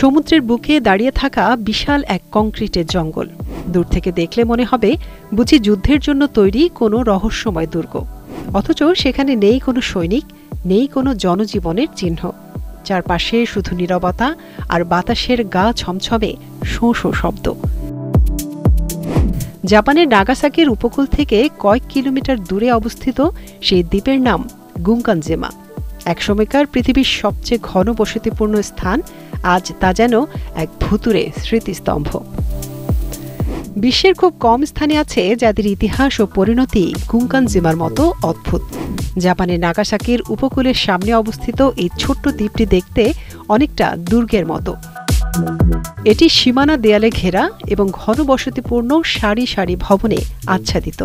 সমুদ্রের বুকে দাঁড়িয়ে থাকা বিশাল এক কংক্রিটের জঙ্গল। দূর থেকে দেখলে মনে হবে বুঝি যুদ্ধের জন্য তৈরি কোনো রহস্যময় দুর্গ, অথচ সেখানে নেই কোনো সৈনিক, নেই কোনো জনজীবনের চিহ্ন। চারপাশে শুধু নীরবতা আর বাতাসের গা ছমছমে শোঁ শোঁ শব্দ। জাপানের নাগাসাকির উপকূল থেকে কয়েক কিলোমিটার দূরে অবস্থিত সেই দ্বীপের নাম গুঙ্কানজেমা। একসময়কার পৃথিবীর সবচেয়ে ঘনবসতিপূর্ণ স্থান, আজ তা যেন এক ভুতুড়ে স্মৃতিস্তম্ভ। বিশ্বের খুব কম স্থানে আছে যাদের ইতিহাস ও পরিণতি গুঙ্কানজেমার মতো অদ্ভুত। জাপানের নাগাসাকির উপকূলের সামনে অবস্থিত এই ছোট্ট দ্বীপটি দেখতে অনেকটা দুর্গের মতো। এটি সীমানা দেয়ালে ঘেরা এবং ঘনবসতিপূর্ণ সারি সারি ভবনে আচ্ছাদিত,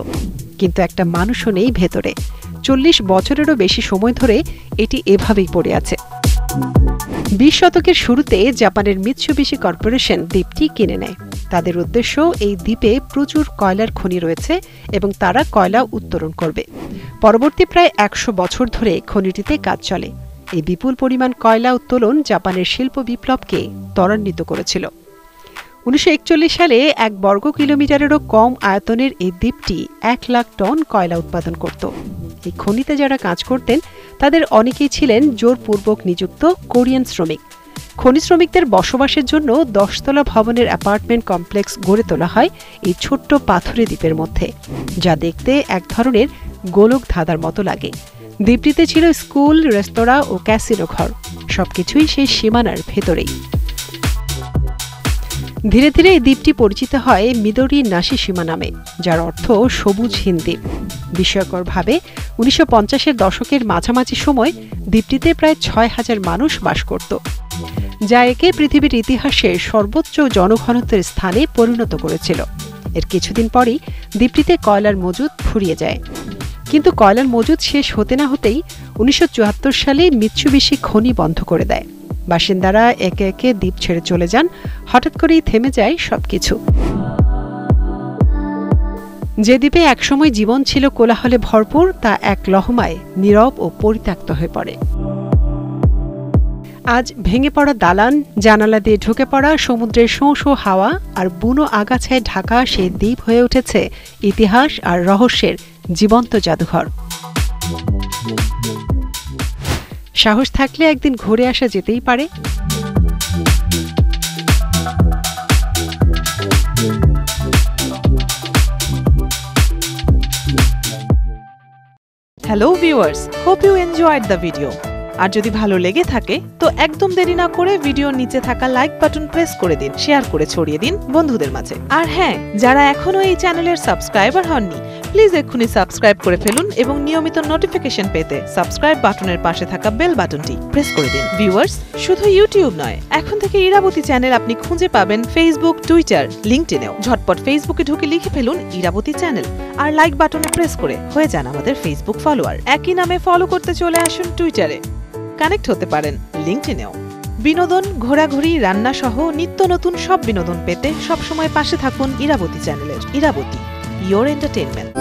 কিন্তু একটা মানুষও নেই ভেতরে। 40 বছরেরও বেশি সময় ধরে এটি এভাবেই পড়ে আছে। 20 শতকের শুরুতে জাপানের মিৎসুবিশি কর্পোরেশন দ্বীপটি কিনে নেয়। তাদের উদ্দেশ্য, এই দ্বীপে প্রচুর কয়লার খনি রয়েছে এবং তারা কয়লা উত্তোলন করবে। পরবর্তী প্রায় 100 বছর ধরে খনিটিতে কাজ চলে। এই বিপুল পরিমাণ কয়লা উত্তোলন জাপানের শিল্প বিপ্লবকে ত্বরান্বিত করেছিল। 1941 সালে 1 বর্গ কিলোমিটারেরও কম আয়তনের এই দ্বীপটি 1 লাখ টন কয়লা উৎপাদন করত। এই খনিতে যারা কাজ করতেন তাদের অনেকেই ছিলেন জোরপূর্বক নিযুক্ত কোরিয়ান শ্রমিক। খনি শ্রমিকদের বসবাসের জন্য 10 তলা ভবনের অ্যাপার্টমেন্ট কমপ্লেক্স গড়ে তোলা হয় এই ছোট্ট পাথুরে দ্বীপের মধ্যে, যা দেখতে এক ধরনের গোলক ধাঁধার মতো লাগে। দ্বীপটিতে ছিল স্কুল, রেস্তোরাঁ ও ক্যাসিনো ঘর, সবকিছুই সেই সীমানার ভেতরেই। ধীরে ধীরে এই দ্বীপটি পরিচিত হয় মিদোরি নাশিশিমা নামে, যার অর্থ সবুজহীন দ্বীপ। বিস্ময়করভাবে 1950-এর দশকের মাঝামাঝি সময় দ্বীপটিতে প্রায় 6000 মানুষ বাস করত, যা একে পৃথিবীর ইতিহাসে সর্বোচ্চ জনঘনত্বের স্থানে পরিণত করেছিল। এর কিছুদিন পরই দ্বীপটিতে কয়লার মজুদ ফুরিয়ে যায়। কিন্তু কয়লার মজুদ শেষ হতে না হতেই 1974 সালে মিৎসুবিশি খনি বন্ধ করে দেয়। বাসিন্দারা একে একে দ্বীপ ছেড়ে চলে যান। হঠাৎ করেই থেমে যায় সবকিছু। যে দ্বীপে একসময় জীবন ছিল কোলাহলে ভরপুর, তা এক লহমায় নীরব ও পরিত্যক্ত হয়ে পড়ে। আজ ভেঙে পড়া দালান, জানালা দিয়ে ঢুকে পড়া সমুদ্রের শোঁ শোঁ হাওয়া আর বুনো আগাছায় ঢাকা সেই দ্বীপ হয়ে উঠেছে ইতিহাস আর রহস্যের জীবন্ত জাদুঘর। সাহস থাকলে একদিন ঘুরে আসা যেতেই পারে। Hello viewers, hope you enjoyed the video. আর যদি ভালো লেগে থাকে তো একদম দেরি না করে ভিডিওর নিচে থাকা লাইক বাটন প্রেস করে দিন, শেয়ার করে ছড়িয়ে দিন বন্ধুদের মাঝে। আর হ্যাঁ, যারা এখনো এই চ্যানেলের সাবস্ক্রাইবার হননি, প্লিজ এক্ষুনি সাবস্ক্রাইব করে ফেলুন এবং নিয়মিত নোটিফিকেশন পেতে সাবস্ক্রাইব বাটনের পাশে থাকা বেল বাটনটি প্রেস করে দিন। ভিউয়ার্স, শুধু ইউটিউব নয়, এখন থেকে ইরাবতী চ্যানেল আপনি খুঁজে পাবেন ফেসবুক, টুইটার, লিঙ্কডইনেও। ঝটপট ফেসবুকে ঢুকে লিখে ফেলুন ইরাবতী চ্যানেল আর লাইক বাটনে প্রেস করে হয়ে যান আমাদের ফেসবুক ফলোয়ার। একই নামে ফলো করতে চলে আসুন টুইটারে, কানেক্ট হতে পারেন লিঙ্কডইনেও। বিনোদন, ঘোরাঘুরি, রান্না সহ নিত্য নতুন সব বিনোদন পেতে সবসময় পাশে থাকুন ইরাবতী চ্যানেলের। Irabati, your entertainment.